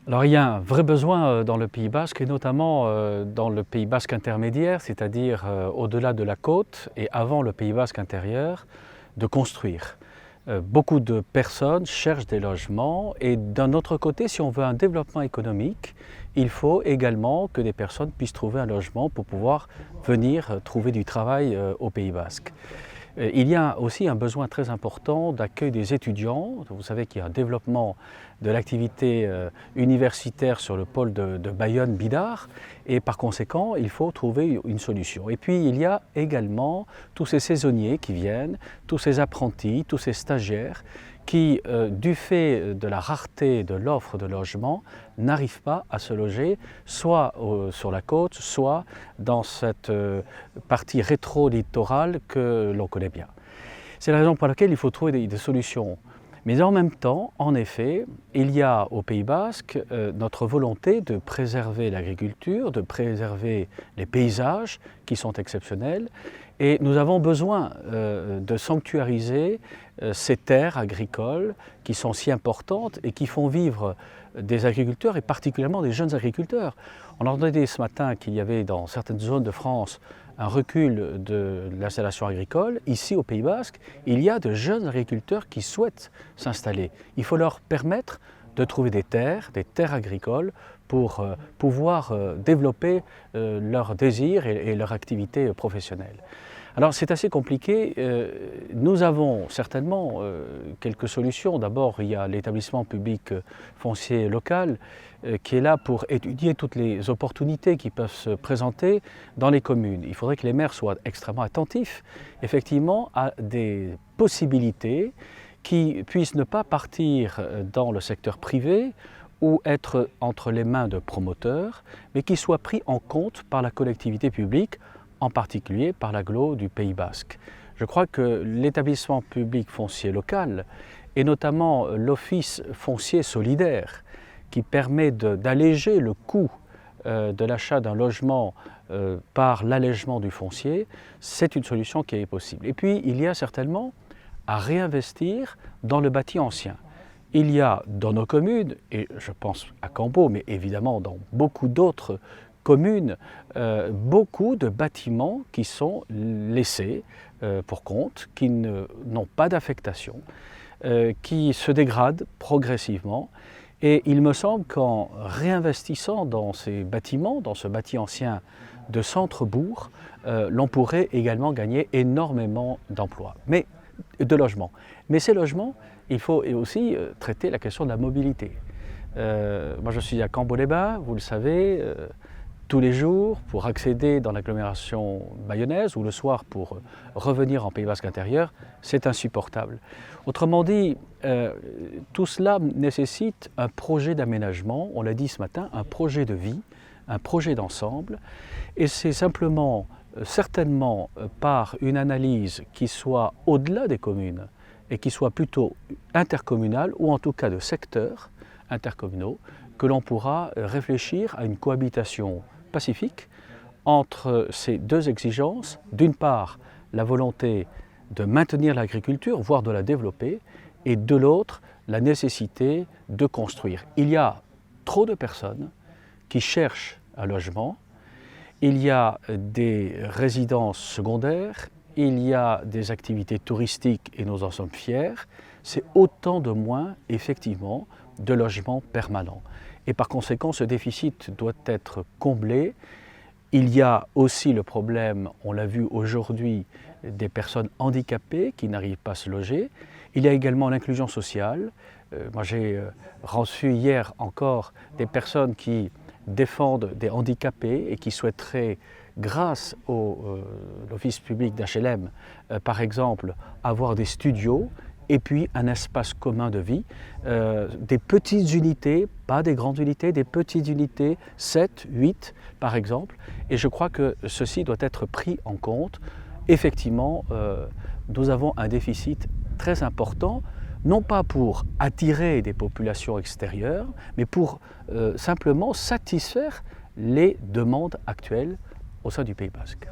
Alors il y a un vrai besoin dans le Pays basque et notamment dans le Pays basque intermédiaire, c'est-à-dire au-delà de la côte et avant le Pays basque intérieur, de construire. Beaucoup de personnes cherchent des logements et d'un autre côté, si on veut un développement économique, il faut également que des personnes puissent trouver un logement pour pouvoir venir trouver du travail au Pays basque. Il y a aussi un besoin très important d'accueil des étudiants. Vous savez qu'il y a un développement de l'activité universitaire sur le pôle de Bayonne-Bidart et par conséquent, il faut trouver une solution. Et puis, il y a également tous ces saisonniers qui viennent, tous ces apprentis, tous ces stagiaires qui, du fait de la rareté de l'offre de logement, n'arrivent pas à se loger, soit sur la côte, soit dans cette partie rétro-littorale que l'on connaît bien. C'est la raison pour laquelle il faut trouver des solutions. Mais en même temps, en effet, il y a au Pays basque notre volonté de préserver l'agriculture, de préserver les paysages qui sont exceptionnels. Et nous avons besoin de sanctuariser ces terres agricoles qui sont si importantes et qui font vivre des agriculteurs et particulièrement des jeunes agriculteurs. On entendait ce matin qu'il y avait dans certaines zones de France un recul de l'installation agricole. Ici au Pays basque, il y a de jeunes agriculteurs qui souhaitent s'installer. Il faut leur permettre de trouver des terres agricoles pour pouvoir développer leurs désirs et leur activité professionnelle. Alors c'est assez compliqué. Nous avons certainement quelques solutions. D'abord, il y a l'établissement public foncier local qui est là pour étudier toutes les opportunités qui peuvent se présenter dans les communes. Il faudrait que les maires soient extrêmement attentifs, effectivement, à des possibilités qui puissent ne pas partir dans le secteur privé ou être entre les mains de promoteurs, mais qui soient pris en compte par la collectivité publique, en particulier par l'agglo du Pays basque. Je crois que l'établissement public foncier local, et notamment l'office foncier solidaire, qui permet d'alléger le coût de l'achat d'un logement par l'allègement du foncier, c'est une solution qui est possible. Et puis, il y a certainement à réinvestir dans le bâti ancien. Il y a dans nos communes, et je pense à Cambo, mais évidemment dans beaucoup d'autres communes, beaucoup de bâtiments qui sont laissés pour compte, qui n'ont pas d'affectation, qui se dégradent progressivement. Et il me semble qu'en réinvestissant dans ces bâtiments, dans ce bâti ancien de centre-bourg, l'on pourrait également gagner énormément d'emplois, de logements. Mais ces logements, il faut aussi traiter la question de la mobilité. Moi je suis à Cambo-les-Bains, vous le savez, tous les jours pour accéder dans l'agglomération bayonnaise ou le soir pour revenir en Pays basque intérieur, c'est insupportable. Autrement dit, tout cela nécessite un projet d'aménagement, on l'a dit ce matin, un projet de vie, un projet d'ensemble, et c'est simplement, certainement par une analyse qui soit au-delà des communes et qui soit plutôt intercommunale ou en tout cas de secteurs intercommunaux, que l'on pourra réfléchir à une cohabitation pacifique entre ces deux exigences. D'une part, la volonté de maintenir l'agriculture, voire de la développer, et de l'autre, la nécessité de construire. Il y a trop de personnes qui cherchent un logement, il y a des résidences secondaires, il y a des activités touristiques et nous en sommes fiers. C'est autant de moins, effectivement, de logements permanents. Et par conséquent, ce déficit doit être comblé. Il y a aussi le problème, on l'a vu aujourd'hui, des personnes handicapées qui n'arrivent pas à se loger. Il y a également l'inclusion sociale. Moi, j'ai reçu hier encore des personnes qui défendent des handicapés et qui souhaiteraient, grâce à l'office public d'HLM, par exemple, avoir des studios et puis un espace commun de vie, des petites unités, pas des grandes unités, des petites unités, 7, 8 par exemple, et je crois que ceci doit être pris en compte. Effectivement, nous avons un déficit très important, non pas pour attirer des populations extérieures, mais pour simplement satisfaire les demandes actuelles au sein du Pays basque.